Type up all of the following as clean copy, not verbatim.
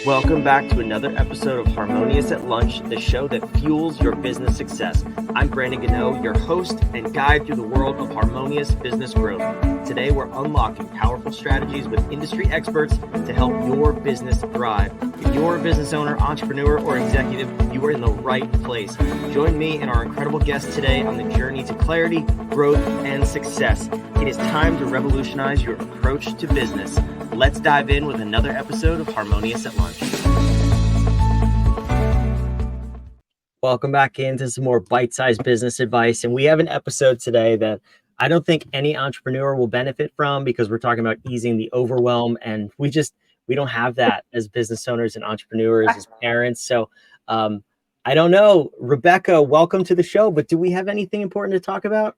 Welcome back to another episode of Harmonious at Lunch, the show that fuels your business success. I'm Brandon Gano, your host and guide through the world of harmonious business growth. Today, we're unlocking powerful strategies with industry experts to help your business thrive. If you're a business owner, entrepreneur, or executive, you are in the right place. Join me and our incredible guest today on the journey to clarity, growth, and success. It is time to revolutionize your approach to business. Let's dive in with another episode of Harmonious at Lunch. Welcome back into some more bite-sized business advice. And we have an episode today that I don't think any entrepreneur will benefit from because we're talking about easing the overwhelm. And we don't have that as business owners and entrepreneurs, as parents. So I don't know. Rebekah, welcome to the show. But do we have anything important to talk about?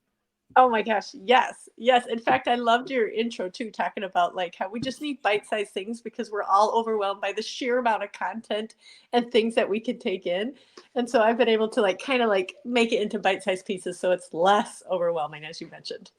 Oh my gosh. Yes. Yes. In fact, I loved your intro too, talking about like how we just need bite-sized things because we're all overwhelmed by the sheer amount of content and things that we can take in. And so I've been able to kind of make it into bite-sized pieces so it's less overwhelming, as you mentioned.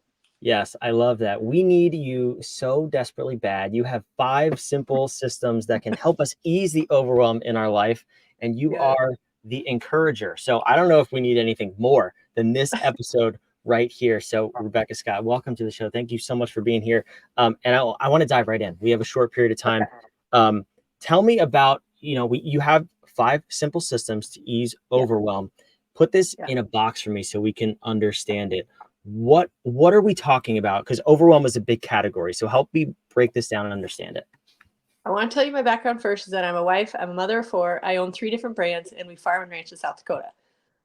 Yes, I love that. We need you so desperately bad. You have 5 simple systems that can help us ease the overwhelm in our life. And you are the encourager. So I don't know if we need anything more than this episode right here. So Rebekah Scott, welcome to the show. Thank you so much for being here. And I want to dive right in. We have a short period of time. Tell me about, you have 5 simple systems to ease overwhelm. Put this in a box for me so we can understand it. What are we talking about? Because overwhelm is a big category. So help me break this down and understand it. I want to tell you my background first is that I'm a wife, I'm a mother of 4, I own 3 different brands, and we farm and ranch in South Dakota.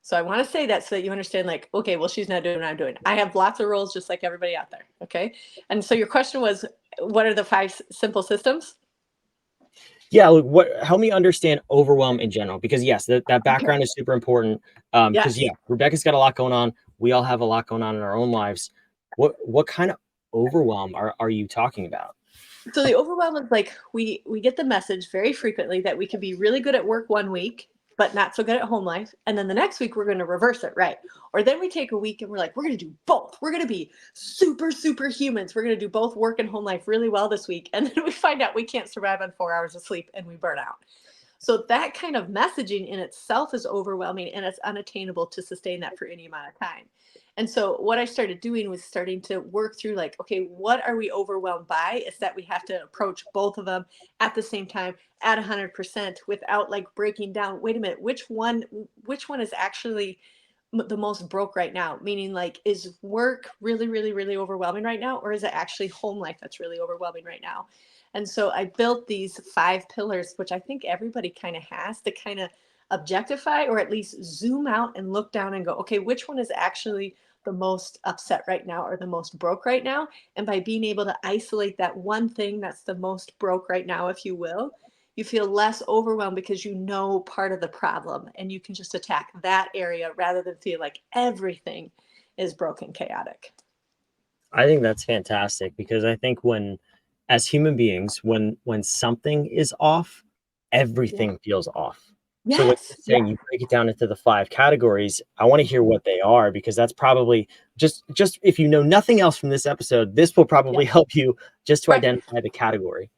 So I want to say that so that you understand, okay, well, she's not doing what I'm doing. I have lots of roles just like everybody out there. Okay. And so your question was, what are the 5 simple systems? Yeah. Help me understand overwhelm in general, because yes, that background is super important. Because Rebekah's got a lot going on. We all have a lot going on in our own lives. What kind of overwhelm are you talking about? So the overwhelm is we get the message very frequently that we can be really good at work one week, but not so good at home life. And then the next week, we're going to reverse it, right? Or then we take a week and we're like, we're going to do both. We're going to be super humans. We're going to do both work and home life really well this week. And then we find out we can't survive on 4 hours of sleep and we burn out. So that kind of messaging in itself is overwhelming and it's unattainable to sustain that for any amount of time. And so what I started doing was starting to work through okay, what are we overwhelmed by? Is that we have to approach both of them at the same time at 100% without breaking down, wait a minute, which one is actually the most broke right now? Meaning is work really overwhelming right now? Or is it actually home life that's really overwhelming right now? And so I built these 5 pillars, which I think everybody kind of has to kind of objectify or at least zoom out and look down and go, okay, which one is actually the most upset right now or the most broke right now? And by being able to isolate that one thing that's the most broke right now, if you will, you feel less overwhelmed because you know part of the problem and you can just attack that area rather than feel like everything is broken, chaotic. I think that's fantastic because I think as human beings, when something is off, everything feels off. Yes. So what you're saying, you break it down into the 5 categories. I want to hear what they are, because that's probably just if you know nothing else from this episode, this will probably help you just to identify the category.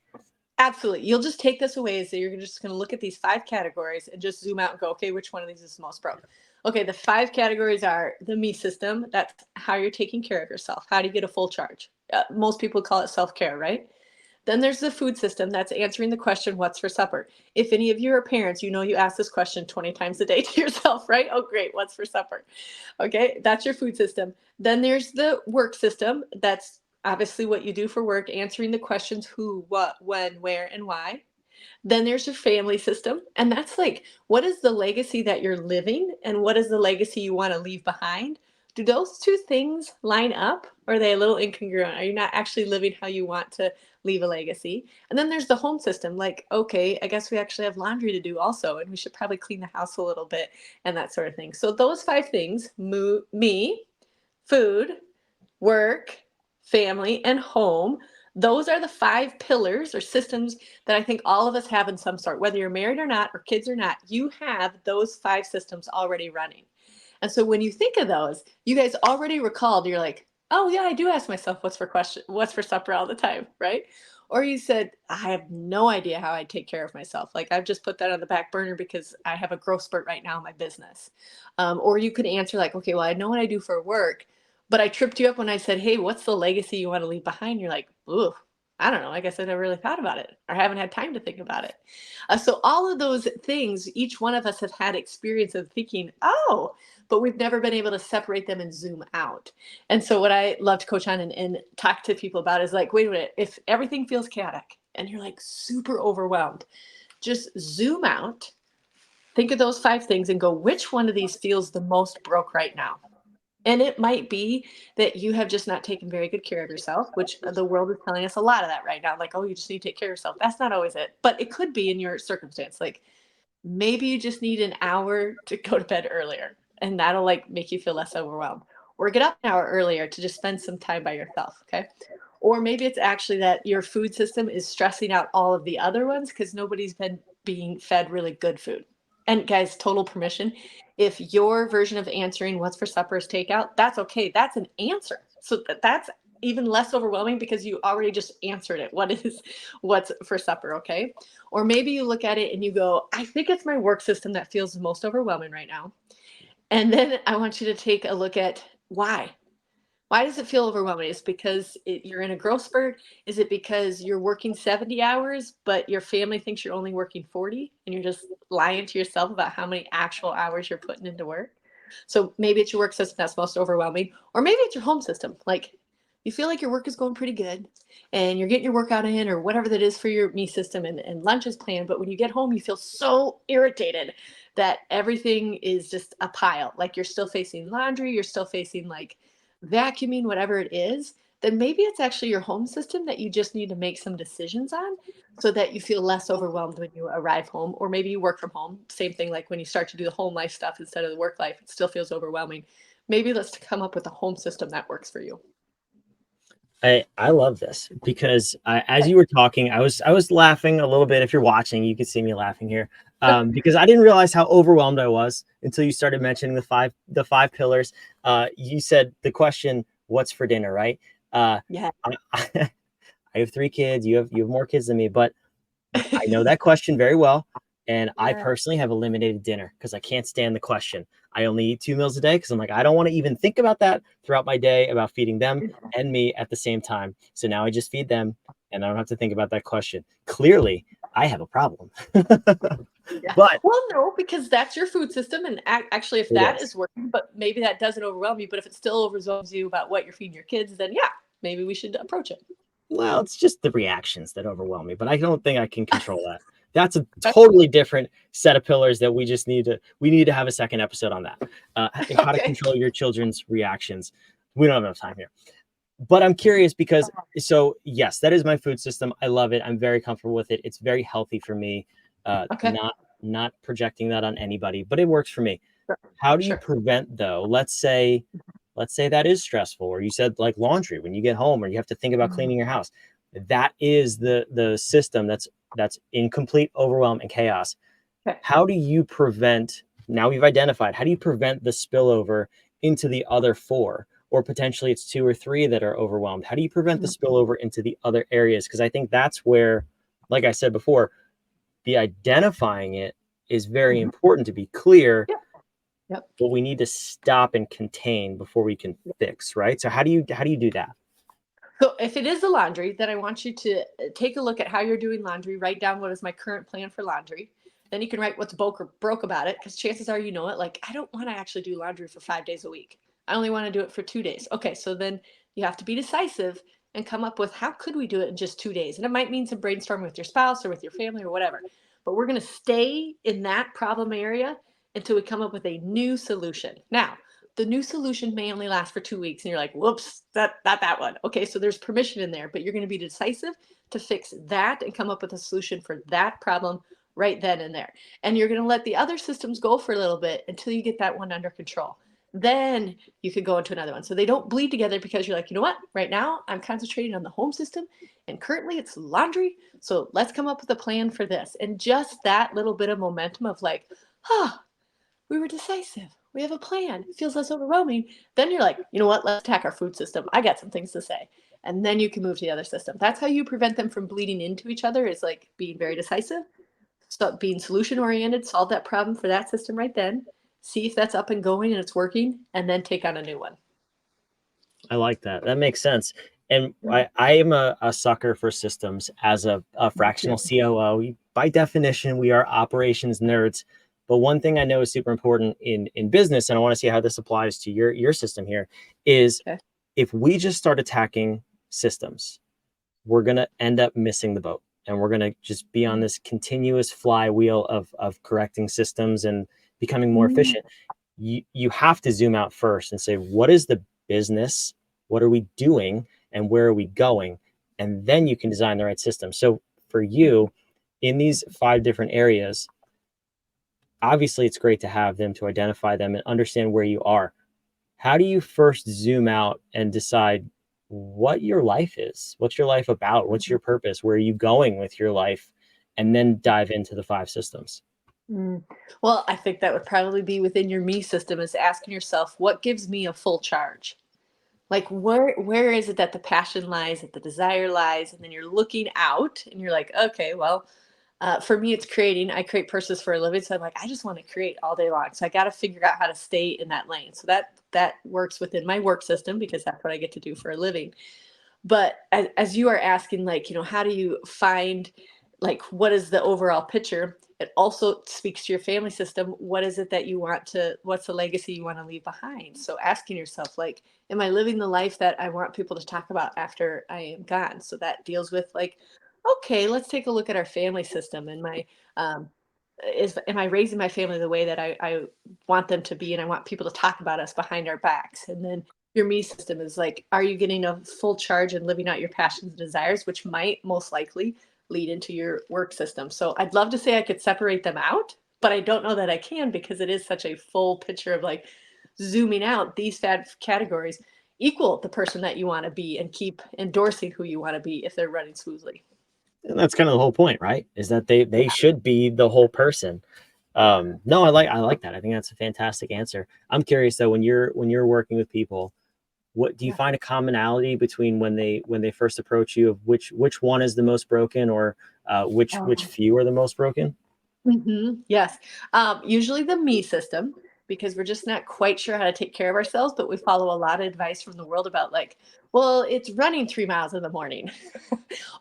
Absolutely. You'll just take this away. So you're just going to look at these 5 categories and just zoom out and go, okay, which one of these is the most broke? Okay, the 5 categories are the me system. That's how you're taking care of yourself. How do you get a full charge? Most people call it self-care, right? Then there's the food system. That's answering the question, what's for supper? If any of you are parents, you ask this question 20 times a day to yourself, right? Oh, great. What's for supper? Okay, that's your food system. Then there's the work system. That's obviously what you do for work, answering the questions who, what, when, where, and why. Then there's your family system. And that's what is the legacy that you're living and what is the legacy you want to leave behind? Do those 2 things line up, or are they a little incongruent? Are you not actually living how you want to leave a legacy? And then there's the home system. Okay, I guess we actually have laundry to do also, and we should probably clean the house a little bit and that sort of thing. So those 5 things, me, food, work, family, and home, those are the 5 pillars or systems that I think all of us have in some sort. Whether you're married or not, or kids or not, you have those 5 systems already running. And so when you think of those, you guys already recalled, you're like, oh yeah, I do ask myself what's for supper all the time, right? Or you said, I have no idea how I take care of myself. Like I've just put that on the back burner because I have a growth spurt right now in my business. Or you could answer like, okay, well, I know what I do for work, but I tripped you up when I said, hey, what's the legacy you want to leave behind? You're like, ooh, I don't know. I guess I never really thought about it or haven't had time to think about it. So all of those things, each one of us have had experience of thinking, oh, but we've never been able to separate them and zoom out. And so what I love to coach on and talk to people about is like, wait a minute, if everything feels chaotic and you're like super overwhelmed, just zoom out, think of those 5 things and go, which one of these feels the most broke right now? And it might be that you have just not taken very good care of yourself, which the world is telling us a lot of that right now. Like, oh, you just need to take care of yourself. That's not always it, but it could be in your circumstance. Like maybe you just need an hour to go to bed earlier and that'll like make you feel less overwhelmed, or get up an hour earlier to just spend some time by yourself. Okay. Or maybe it's actually that your food system is stressing out all of the other ones because nobody's been being fed really good food. And guys, total permission. If your version of answering what's for supper is takeout, that's okay. That's an answer. So that's even less overwhelming because you already just answered it. What's for supper? Okay. Or maybe you look at it and you go, I think it's my work system that feels the most overwhelming right now. And then I want you to take a look at why. Why does it feel overwhelming? Is it because you're in a growth spurt? Is it because you're working 70 hours, but your family thinks you're only working 40 and you're just lying to yourself about how many actual hours you're putting into work? So maybe it's your work system that's most overwhelming, or maybe it's your home system. Like you feel like your work is going pretty good and you're getting your workout in or whatever that is for your me system and lunch is planned. But when you get home, you feel so irritated that everything is just a pile. Like you're still facing laundry, you're still facing like vacuuming, whatever it is, then maybe it's actually your home system that you just need to make some decisions on so that you feel less overwhelmed when you arrive home. Or maybe you work from home. Same thing, like when you start to do the home life stuff instead of the work life, it still feels overwhelming. Maybe let's come up with a home system that works for you. I love this because as you were talking, I was laughing a little bit. If you're watching, you can see me laughing here because I didn't realize how overwhelmed I was until you started mentioning the five pillars. You said the question, "What's for dinner?" Right? Yeah. I have 3 kids. You have more kids than me, but I know that question very well. And I Yeah. personally have eliminated dinner because I can't stand the question. I only eat 2 meals a day because I'm like, I don't want to even think about that throughout my day about feeding them and me at the same time. So now I just feed them and I don't have to think about that question. Clearly, I have a problem. Yeah. But Well, no, because that's your food system. And actually, if it that is. is working, but maybe that doesn't overwhelm you. But if it still overwhelms you about what you're feeding your kids, then yeah, maybe we should approach it. Well, it's just the reactions that overwhelm me, but I don't think I can control that. That's a totally different set of pillars that we need to have a second episode on that. How to Okay. control your children's reactions. We don't have enough time here. But I'm curious because so yes, that is my food system. I love it. I'm very comfortable with it. It's very healthy for me. Okay. Not projecting that on anybody, but it works for me. Sure. How do you Sure. prevent though? Let's say that is stressful, or you said like laundry when you get home, or you have to think about cleaning your house. That is the system that's in complete overwhelm and chaos. Okay. How do you prevent? Now we've identified. How do you prevent the spillover into the other 4? Or potentially it's 2 or 3 that are overwhelmed. How do you prevent the Mhm. spillover into the other areas? Because I think that's where, like I said before, the identifying it is very Mhm. important to be clear, Yep. Yep. but we need to stop and contain before we can fix, right? So how do you do that? So if it is the laundry, then I want you to take a look at how you're doing laundry. Write down what is my current plan for laundry. Then you can write what's broke about it, because chances are you know it. Like I don't want to actually do laundry for 5 days a week. I only want to do it for 2 days. Okay, so then you have to be decisive and come up with how could we do it in just 2 days. And it might mean some brainstorming with your spouse or with your family or whatever. But we're going to stay in that problem area until we come up with a new solution. Now, the new solution may only last for 2 weeks and you're like, whoops, that one. Okay, so there's permission in there, but you're going to be decisive to fix that and come up with a solution for that problem right then and there. And you're going to let the other systems go for a little bit until you get that one under control. Then you could go into another one. So they don't bleed together, because you're like, you know what, right now I'm concentrating on the home system and currently it's laundry. So let's come up with a plan for this. And just that little bit of momentum of like, oh, we were decisive. We have a plan. It feels less overwhelming. Then you're like, you know what? Let's attack our food system. I got some things to say. and then you can move to the other system. That's how you prevent them from bleeding into each other, is like being very decisive, stop being solution oriented, solve that problem for that system right then, see if that's up and going and it's working, and then take on a new one. I like that. That makes sense. And I am a sucker for systems as a fractional COO. By definition, we are operations nerds. But one thing I know is super important in business, and I want to see how this applies to your system here, is Okay. if we just start attacking systems, we're going to end up missing the boat. And we're going to just be on this continuous flywheel of correcting systems and becoming more efficient. You have to zoom out first and say, what is the business? What are we doing? And where are we going? And then you can design the right system. So for you, in these 5 different areas, obviously it's great to have them, to identify them and understand where you are. How do you first zoom out and decide what your life is? What's your life about? What's your purpose? Where are you going with your life? And then dive into the 5 systems. Well, I think that would probably be within your me system, is asking yourself, what gives me a full charge? Like where is it that the passion lies, that the desire lies? And then you're looking out and you're like, okay, well, for me, it's creating. I create purses for a living. So I'm like, I just want to create all day long. So I got to figure out how to stay in that lane. So that works within my work system, because that's what I get to do for a living. But as you are asking, like, how do you find, like, what is the overall picture? It also speaks to your family system. What is it that you want to, what's the legacy you want to leave behind? So asking yourself, like, am I living the life that I want people to talk about after I am gone? So that deals with, like, okay, let's take a look at our family system. And um, am I raising my family the way that I want them to be? And I want people to talk about us behind our backs. And then your me system is like, are you getting a full charge and living out your passions and desires, which might most likely lead into your work system. So I'd love to say I could separate them out, but I don't know that I can, because it is such a full picture of, like, zooming out. These categories equal the person that you want to be, and keep endorsing who you want to be if they're running smoothly. And that's kind of the whole point, right? Is that they should be the whole person. No, I like that. I think that's a fantastic answer. I'm curious though, when you're working with people, what do you Yeah. find a commonality between when they first approach you, of which one is the most broken, or which Oh. few are the most broken? Yes. Usually the me system, because we're just not quite sure how to take care of ourselves, but we follow a lot of advice from the world about, like, well, it's running 3 miles in the morning,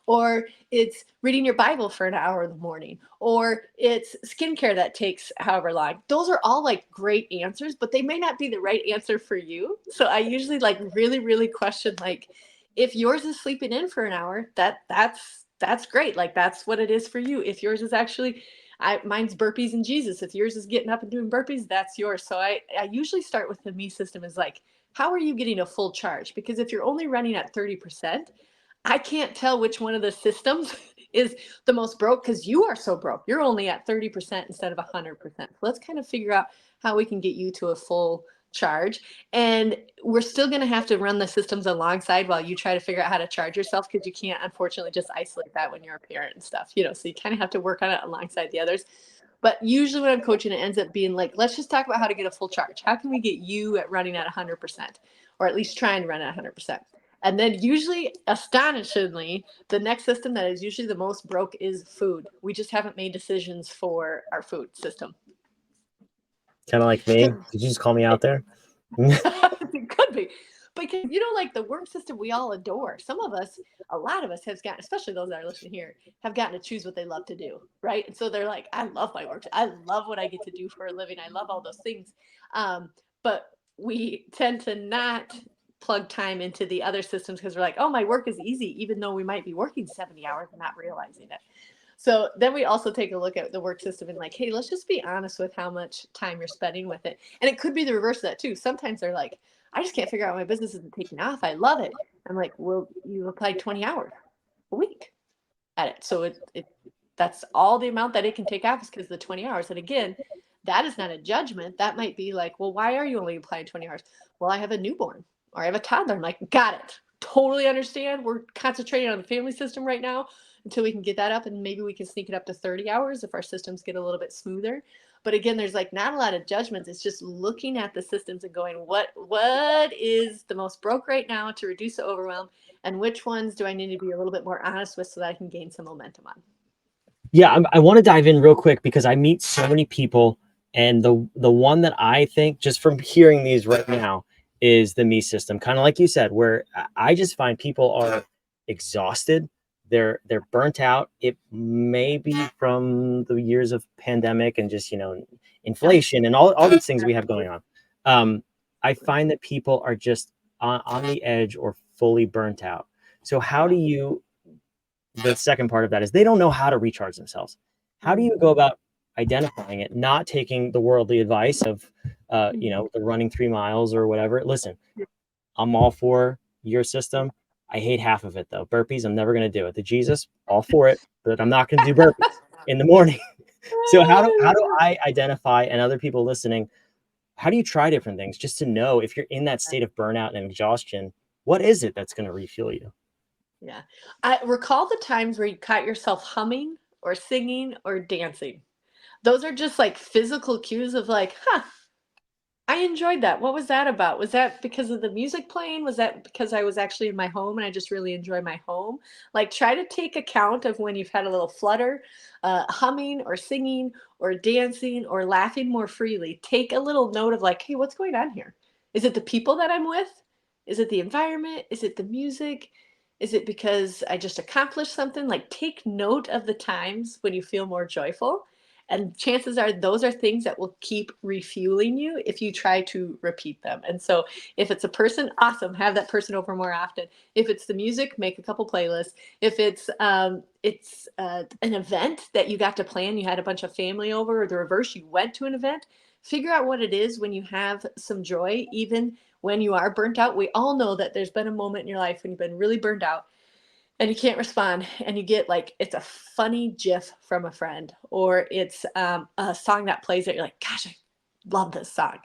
or it's reading your Bible for an hour in the morning, or it's skincare that takes however long. Those are all, like, great answers, but they may not be the right answer for you. So I usually, like, really, really question, like, if yours is sleeping in for an hour, that's great. Like, that's what it is for you. If yours is actually, mine's burpees and Jesus. If yours is getting up and doing burpees, that's yours. So I usually start with the me system, is like, how are you getting a full charge? Because if you're only running at 30%, I can't tell which one of the systems is the most broke, because you are so broke. You're only at 30% instead of 100%. So let's kind of figure out how we can get you to a full charge. And we're still going to have to run the systems alongside while you try to figure out how to charge yourself, because you can't, unfortunately, just isolate that when you're a parent and stuff, so you kind of have to work on it alongside the others. But usually when I'm coaching, it ends up being like, let's just talk about how to get a full charge. How can we get you at running at 100%, or at least trying to run at 100%? And then usually, astonishingly, the next system that is usually the most broke is food. We just haven't made decisions for our food system. Kind of like me. Did you just call me out there? It could be. Because, like, the work system we all adore. Some of us, a lot of us have gotten, especially those that are listening here, have gotten to choose what they love to do, right? And so they're like, I love my work. I love what I get to do for a living. I love all those things. But we tend to not plug time into the other systems, because we're like, oh, my work is easy, even though we might be working 70 hours and not realizing it. So then we also take a look at the work system and, like, hey, let's just be honest with how much time you're spending with it. And it could be the reverse of that too. Sometimes they're like, I just can't figure out why my business isn't taking off. I love it. I'm like, well, you applied 20 hours a week at it. So that's all the amount that it can take off, is because the 20 hours. And again, that is not a judgment. That might be like, well, why are you only applying 20 hours? Well, I have a newborn, or I have a toddler. I'm like, got it. Totally understand. We're concentrating on the family system right now. until we can get that up, and maybe we can sneak it up to 30 hours if our systems get a little bit smoother. But again, there's like not a lot of judgments. It's just looking at the systems and going, what is the most broke right now to reduce the overwhelm, and which ones do I need to be a little bit more honest with so that I can gain some momentum on? Yeah, I want to dive in real quick because I meet so many people, and the one that I think, just from hearing these right now, is the me system. Kind of like you said, where I just find people are exhausted, they're burnt out. It may be from the years of pandemic and just inflation and all these things we have going on. I find that people are just on the edge or fully burnt out. So how do you? The second part of that is they don't know how to recharge themselves. How do you go about identifying it, not taking the worldly advice of, the running 3 miles or whatever? Listen, I'm all for your system. I hate half of it though. Burpees, I'm never going to do it. The Jesus, all for it, but I'm not going to do burpees in the morning. So how do I identify, and other people listening, how do you try different things just to know if you're in that state of burnout and exhaustion, what is it that's going to refuel you? Yeah. I recall the times where you caught yourself humming or singing or dancing. Those are just like physical cues of like, huh, I enjoyed that. What was that about? Was that because of the music playing? Was that because I was actually in my home and I just really enjoy my home? Like, try to take account of when you've had a little flutter, humming or singing or dancing or laughing more freely. Take a little note of like, hey, what's going on here? Is it the people that I'm with? Is it the environment? Is it the music? Is it because I just accomplished something? Like, take note of the times when you feel more joyful, and chances are those are things that will keep refueling you if you try to repeat them. And so if it's a person, awesome, have that person over more often. If it's the music, make a couple playlists. If it's an event that you got to plan, you had a bunch of family over, or the reverse, you went to an event, figure out what it is when you have some joy, even when you are burnt out. We all know that there's been a moment in your life when you've been really burned out and you can't respond, and you get like, it's a funny gif from a friend, or it's a song that plays that you're like, gosh, I love this song.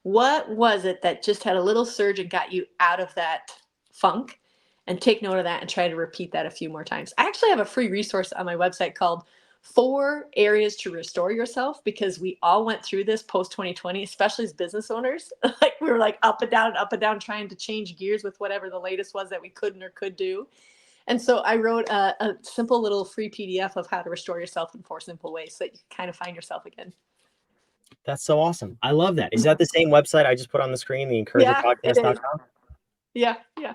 What was it that just had a little surge and got you out of that funk? And take note of that and try to repeat that a few more times. I actually have a free resource on my website called 4 Areas to Restore Yourself, because we all went through this post 2020, especially as business owners. Like, we were like up and down, trying to change gears with whatever the latest was that we couldn't or could do. And so I wrote a simple little free PDF of how to restore yourself in 4 simple ways so that you can kind of find yourself again. That's so awesome. I love that. Is that the same website I just put on the screen, the Yeah, it is. encouragerpodcast.com? Yeah, yeah.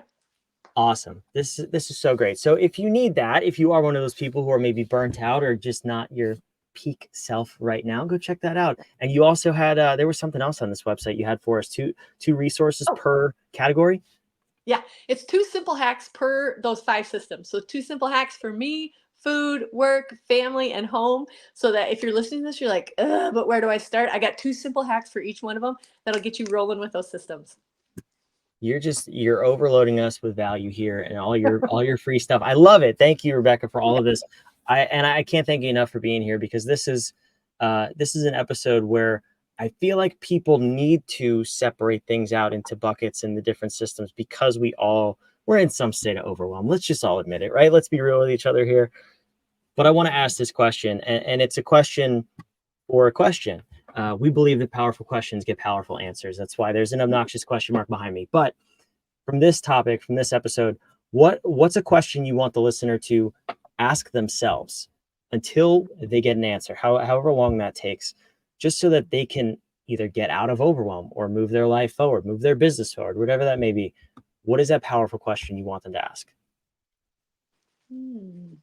Awesome. This is so great. So if you need that, if you are one of those people who are maybe burnt out or just not your peak self right now, go check that out. And you also had there was something else on this website you had for us, two resources Oh, per category. yeah. It's 2 simple hacks per those 5 systems. So 2 simple hacks for me, food, work, family, and home. So that if you're listening to this, you're like, but where do I start? I got 2 simple hacks for each one of them that'll get you rolling with those systems. You're overloading us with value here and all your free stuff. I love it. Thank you, Rebekah, for all of this. I can't thank you enough for being here, because this is an episode where I feel like people need to separate things out into buckets and the different systems, because we're in some state of overwhelm. Let's just all admit it, right? Let's be real with each other here. But I want to ask this question, and it's a question for a question. We believe that powerful questions get powerful answers. That's why there's an obnoxious question mark behind me. But from this topic, from this episode, what's a question you want the listener to ask themselves until they get an answer, however long that takes, just so that they can either get out of overwhelm or move their life forward, move their business forward, whatever that may be. What is that powerful question you want them to ask? Hmm.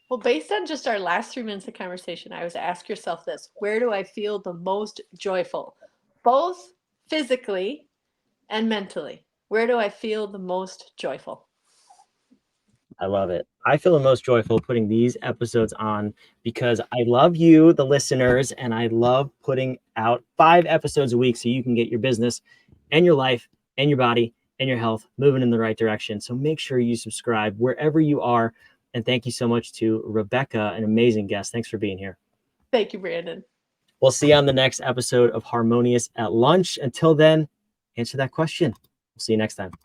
Well, based on just our last 3 minutes of conversation, I was ask yourself this: where do I feel the most joyful, both physically and mentally? Where do I feel the most joyful? I love it. I feel the most joyful putting these episodes on because I love you, the listeners, and I love putting out 5 episodes a week so you can get your business and your life and your body and your health moving in the right direction. So make sure you subscribe wherever you are. And thank you so much to Rebekah, an amazing guest. Thanks for being here. Thank you, Brandon. We'll see you on the next episode of Harmonious at Lunch. Until then, answer that question. We'll see you next time.